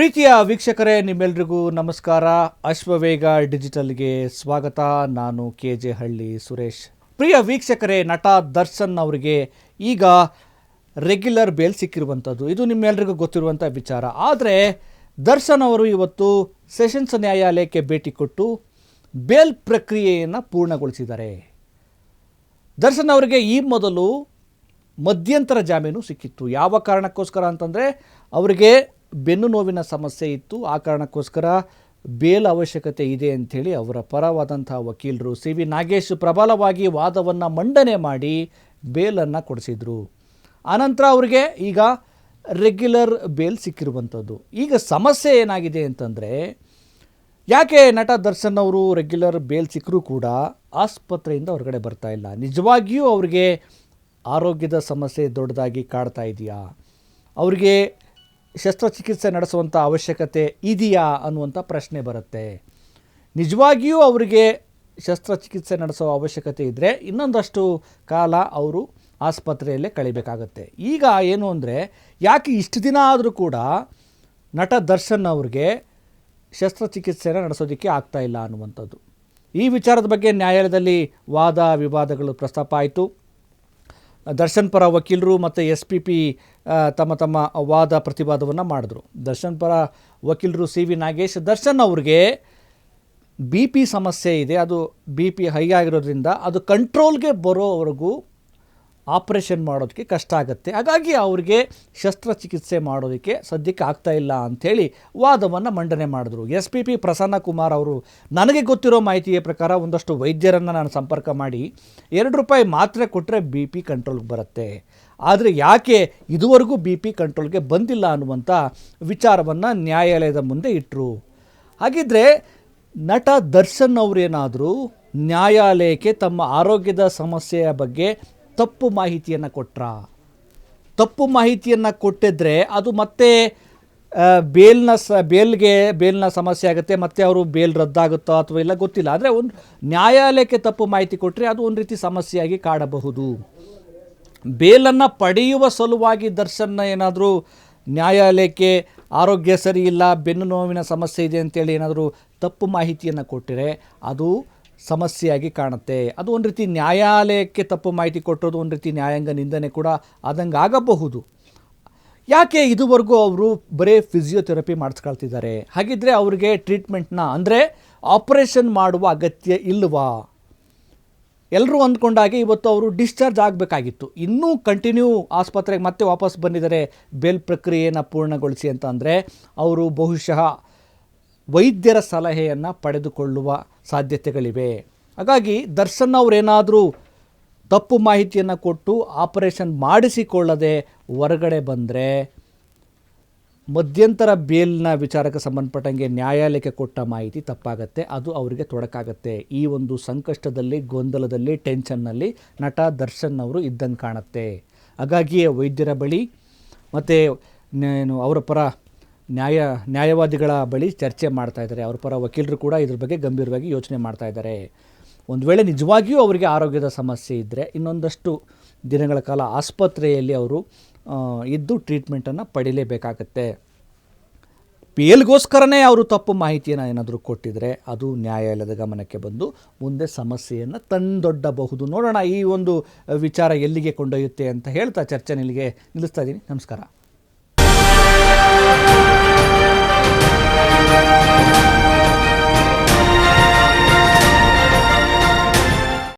ಪ್ರೀತಿಯ ವೀಕ್ಷಕರೇ, ನಿಮ್ಮೆಲ್ರಿಗೂ ನಮಸ್ಕಾರ. ಅಶ್ವವೇಗ ಡಿಜಿಟಲ್ಗೆ ಸ್ವಾಗತ. ನಾನು KJ ಹಳ್ಳಿ ಸುರೇಶ್. ಪ್ರಿಯ ವೀಕ್ಷಕರೇ, ನಟ ದರ್ಶನ್ ಅವರಿಗೆ ಈಗ ರೆಗ್ಯುಲರ್ ಬೇಲ್ ಸಿಕ್ಕಿರುವಂಥದ್ದು ಇದು ನಿಮ್ಮೆಲ್ರಿಗೂ ಗೊತ್ತಿರುವಂಥ ವಿಚಾರ. ಆದರೆ ದರ್ಶನ್ ಅವರು ಇವತ್ತು ಸೆಷನ್ಸ್ ನ್ಯಾಯಾಲಯಕ್ಕೆ ಭೇಟಿ ಕೊಟ್ಟು ಬೇಲ್ ಪ್ರಕ್ರಿಯೆಯನ್ನು ಪೂರ್ಣಗೊಳಿಸಿದ್ದಾರೆ. ದರ್ಶನ್ ಅವರಿಗೆ ಈ ಮೊದಲು ಮಧ್ಯಂತರ ಜಾಮೀನು ಸಿಕ್ಕಿತ್ತು. ಯಾವ ಕಾರಣಕ್ಕೋಸ್ಕರ ಅಂತಂದರೆ ಅವರಿಗೆ ಬೆನ್ನು ನೋವಿನ ಸಮಸ್ಯೆ ಇತ್ತು. ಆ ಕಾರಣಕ್ಕೋಸ್ಕರ ಬೇಲ್ ಅವಶ್ಯಕತೆ ಇದೆ ಅಂಥೇಳಿ ಅವರ ಪರವಾದಂಥ ವಕೀಲರು CV ನಾಗೇಶ್ ಪ್ರಬಲವಾಗಿ ವಾದವನ್ನು ಮಂಡನೆ ಮಾಡಿ ಬೇಲನ್ನು ಕೊಡಿಸಿದರು. ಆನಂತರ ಅವರಿಗೆ ಈಗ ರೆಗ್ಯುಲರ್ ಬೇಲ್ ಸಿಕ್ಕಿರುವಂಥದ್ದು. ಈಗ ಸಮಸ್ಯೆ ಏನಾಗಿದೆ ಅಂತಂದರೆ, ಯಾಕೆ ನಟ ದರ್ಶನ್ ಅವರು ರೆಗ್ಯುಲರ್ ಬೇಲ್ ಸಿಕ್ಕರೂ ಕೂಡ ಆಸ್ಪತ್ರೆಯಿಂದ ಹೊರಗಡೆ ಬರ್ತಾ ಇಲ್ಲ? ನಿಜವಾಗಿಯೂ ಅವರಿಗೆ ಆರೋಗ್ಯದ ಸಮಸ್ಯೆ ದೊಡ್ಡದಾಗಿ ಕಾಡ್ತಾ ಇದೆಯಾ? ಅವರಿಗೆ ಶಸ್ತ್ರಚಿಕಿತ್ಸೆ ನಡೆಸುವಂಥ ಅವಶ್ಯಕತೆ ಇದೆಯಾ ಅನ್ನುವಂಥ ಪ್ರಶ್ನೆ ಬರುತ್ತೆ. ನಿಜವಾಗಿಯೂ ಅವರಿಗೆ ಶಸ್ತ್ರಚಿಕಿತ್ಸೆ ನಡೆಸೋ ಅವಶ್ಯಕತೆ ಇದ್ದರೆ ಇನ್ನೊಂದಷ್ಟು ಕಾಲ ಅವರು ಆಸ್ಪತ್ರೆಯಲ್ಲೇ ಕಳಿಬೇಕಾಗತ್ತೆ. ಈಗ ಏನು ಅಂದರೆ, ಯಾಕೆ ಇಷ್ಟು ದಿನ ಆದರೂ ಕೂಡ ನಟ ದರ್ಶನ್ ಅವ್ರಿಗೆ ಶಸ್ತ್ರಚಿಕಿತ್ಸೆನ ನಡೆಸೋದಕ್ಕೆ ಆಗ್ತಾ ಇಲ್ಲ ಅನ್ನುವಂಥದ್ದು. ಈ ವಿಚಾರದ ಬಗ್ಗೆ ನ್ಯಾಯಾಲಯದಲ್ಲಿ ವಾದ ವಿವಾದಗಳು ಪ್ರಸ್ತಾಪ ಆಯಿತು. ದರ್ಶನ್ ಪರ ವಕೀಲರು ಮತ್ತು SPP ತಮ್ಮ ವಾದ ಪ್ರತಿವಾದವನ್ನು ಮಾಡಿದ್ರು. ದರ್ಶನ್ ಪರ ವಕೀಲರು CV ನಾಗೇಶ್, ದರ್ಶನ್ ಅವ್ರಿಗೆ BP ಸಮಸ್ಯೆ ಇದೆ, ಅದು BP ಹೈ ಆಗಿರೋದ್ರಿಂದ ಅದು ಕಂಟ್ರೋಲ್ಗೆ ಬರೋವರೆಗೂ ಆಪ್ರೇಷನ್ ಮಾಡೋದಕ್ಕೆ ಕಷ್ಟ ಆಗುತ್ತೆ, ಹಾಗಾಗಿ ಅವ್ರಿಗೆ ಶಸ್ತ್ರಚಿಕಿತ್ಸೆ ಮಾಡೋದಕ್ಕೆ ಸದ್ಯಕ್ಕೆ ಆಗ್ತಾ ಇಲ್ಲ ಅಂಥೇಳಿ ವಾದವನ್ನು ಮಂಡನೆ ಮಾಡಿದ್ರು. SPP ಪ್ರಸನ್ನ ಕುಮಾರ್ ಅವರು, ನನಗೆ ಗೊತ್ತಿರೋ ಮಾಹಿತಿಯ ಪ್ರಕಾರ ಒಂದಷ್ಟು ವೈದ್ಯರನ್ನು ನಾನು ಸಂಪರ್ಕ ಮಾಡಿ ₹2 ಮಾತ್ರೆ ಕೊಟ್ಟರೆ BP ಕಂಟ್ರೋಲ್ಗೆ ಬರುತ್ತೆ, ಆದರೆ ಯಾಕೆ ಇದುವರೆಗೂ BP ಕಂಟ್ರೋಲ್ಗೆ ಬಂದಿಲ್ಲ ಅನ್ನುವಂಥ ವಿಚಾರವನ್ನು ನ್ಯಾಯಾಲಯದ ಮುಂದೆ ಇಟ್ಟರು. ಹಾಗಿದ್ರೆ ನಟ ದರ್ಶನ್ ಅವರೇನಾದರೂ ನ್ಯಾಯಾಲಯಕ್ಕೆ ತಮ್ಮ ಆರೋಗ್ಯದ ಸಮಸ್ಯೆಯ ಬಗ್ಗೆ ತಪ್ಪು ಮಾಹಿತಿಯನ್ನು ಕೊಟ್ಟರಾ? ತಪ್ಪು ಮಾಹಿತಿಯನ್ನು ಕೊಟ್ಟಿದ್ರೆ ಅದು ಮತ್ತೆ ಬೇಲ್ನ ಸಮಸ್ಯೆ ಆಗುತ್ತೆ, ಮತ್ತು ಅವರು ಬೇಲ್ ರದ್ದಾಗುತ್ತೋ ಅಥವಾ ಇಲ್ಲ ಗೊತ್ತಿಲ್ಲ. ಆದರೆ ಒಂದು ನ್ಯಾಯಾಲಯಕ್ಕೆ ತಪ್ಪು ಮಾಹಿತಿ ಕೊಟ್ಟರೆ ಅದು ಒಂದು ರೀತಿ ಸಮಸ್ಯೆಯಾಗಿ ಕಾಡಬಹುದು. ಬೇಲನ್ನು ಪಡೆಯುವ ಸಲುವಾಗಿ ದರ್ಶನ್ನ ಏನಾದರೂ ನ್ಯಾಯಾಲಯಕ್ಕೆ ಆರೋಗ್ಯ ಸರಿ ಇಲ್ಲ, ಬೆನ್ನು ನೋವಿನ ಸಮಸ್ಯೆ ಇದೆ ಅಂತೇಳಿ ಏನಾದರೂ ತಪ್ಪು ಮಾಹಿತಿಯನ್ನು ಕೊಟ್ಟರೆ ಅದು ಸಮಸ್ಯೆಯಾಗಿ ಕಾಣುತ್ತೆ. ಅದು ಒಂದು ರೀತಿ ನ್ಯಾಯಾಲಯಕ್ಕೆ ತಪ್ಪು ಮಾಹಿತಿ ಕೊಟ್ಟೋದು ಒಂದು ರೀತಿ ನ್ಯಾಯಾಂಗ ನಿಂದನೆ ಕೂಡ ಆದಂಗೆ ಆಗಬಹುದು. ಯಾಕೆ ಇದುವರೆಗೂ ಅವರು ಬರೀ ಫಿಸಿಯೋಥೆರಪಿ ಮಾಡಿಸ್ಕೊಳ್ತಿದ್ದಾರೆ? ಹಾಗಿದ್ದರೆ ಅವ್ರಿಗೆ ಟ್ರೀಟ್ಮೆಂಟ್ನ ಅಂದರೆ ಆಪರೇಷನ್ ಮಾಡುವ ಅಗತ್ಯ ಇಲ್ಲವಾ? ಎಲ್ಲರೂ ಅಂದ್ಕೊಂಡಾಗೆ ಇವತ್ತು ಅವರು ಡಿಸ್ಚಾರ್ಜ್ ಆಗಬೇಕಾಗಿತ್ತು, ಇನ್ನೂ ಕಂಟಿನ್ಯೂ ಆಸ್ಪತ್ರೆಗೆ ಮತ್ತೆ ವಾಪಸ್ ಬಂದಿದ್ದಾರೆ ಬೇಲ್ ಪ್ರಕ್ರಿಯೆಯನ್ನು ಪೂರ್ಣಗೊಳಿಸಿ ಅಂತ. ಅಂದರೆ ಅವರು ಬಹುಶಃ ವೈದ್ಯರ ಸಲಹೆಯನ್ನು ಪಡೆದುಕೊಳ್ಳುವ ಸಾಧ್ಯತೆಗಳಿವೆ. ಹಾಗಾಗಿ ದರ್ಶನ್ ಅವರೇನಾದರೂ ತಪ್ಪು ಮಾಹಿತಿಯನ್ನು ಕೊಟ್ಟು ಆಪರೇಷನ್ ಮಾಡಿಸಿಕೊಳ್ಳದೆ ಹೊರಗಡೆ ಬಂದರೆ ಮಧ್ಯಂತರ ಬೇಲ್ನ ವಿಚಾರಕ್ಕೆ ಸಂಬಂಧಪಟ್ಟಂಗೆ ನ್ಯಾಯಾಲಯಕ್ಕೆ ಕೊಟ್ಟ ಮಾಹಿತಿ ತಪ್ಪಾಗತ್ತೆ, ಅದು ಅವರಿಗೆ ತೊಡಕಾಗತ್ತೆ. ಈ ಒಂದು ಸಂಕಷ್ಟದಲ್ಲಿ, ಗೊಂದಲದಲ್ಲಿ, ಟೆನ್ಷನ್ನಲ್ಲಿ ನಟ ದರ್ಶನ್ ಅವರು ಇದ್ದಂಗೆ ಕಾಣುತ್ತೆ. ಹಾಗಾಗಿಯೇ ವೈದ್ಯರ ಬಳಿ ಮತ್ತು ಅವರ ಪರ ನ್ಯಾಯವಾದಿಗಳ ಬಳಿ ಚರ್ಚೆ ಮಾಡ್ತಾ ಇದ್ದಾರೆ. ಅವ್ರ ಪರ ವಕೀಲರು ಕೂಡ ಇದ್ರ ಬಗ್ಗೆ ಗಂಭೀರವಾಗಿ ಯೋಚನೆ ಮಾಡ್ತಾ ಇದ್ದಾರೆ. ಒಂದು ವೇಳೆ ನಿಜವಾಗಿಯೂ ಅವರಿಗೆ ಆರೋಗ್ಯದ ಸಮಸ್ಯೆ ಇದ್ದರೆ ಇನ್ನೊಂದಷ್ಟು ದಿನಗಳ ಕಾಲ ಆಸ್ಪತ್ರೆಯಲ್ಲಿ ಅವರು ಇದ್ದು ಟ್ರೀಟ್ಮೆಂಟನ್ನು ಪಡೀಲೇಬೇಕಾಗತ್ತೆ. ಬೇಲ್ಗೋಸ್ಕರನೇ ಅವರು ತಪ್ಪು ಮಾಹಿತಿಯನ್ನು ಏನಾದರೂ ಕೊಟ್ಟಿದ್ರೆ ಅದು ನ್ಯಾಯಾಲಯದ ಗಮನಕ್ಕೆ ಬಂದು ಮುಂದೆ ಸಮಸ್ಯೆಯನ್ನು ತಂದೊಡ್ಡಬಹುದು. ನೋಡೋಣ ಈ ಒಂದು ವಿಚಾರ ಎಲ್ಲಿಗೆ ಕೊಂಡೊಯ್ಯುತ್ತೆ ಅಂತ ಹೇಳ್ತಾ ಚರ್ಚೆ ಇಲ್ಲಿಗೆ ನಿಲ್ಲಿಸ್ತಾ ಇದ್ದೀನಿ. ನಮಸ್ಕಾರ.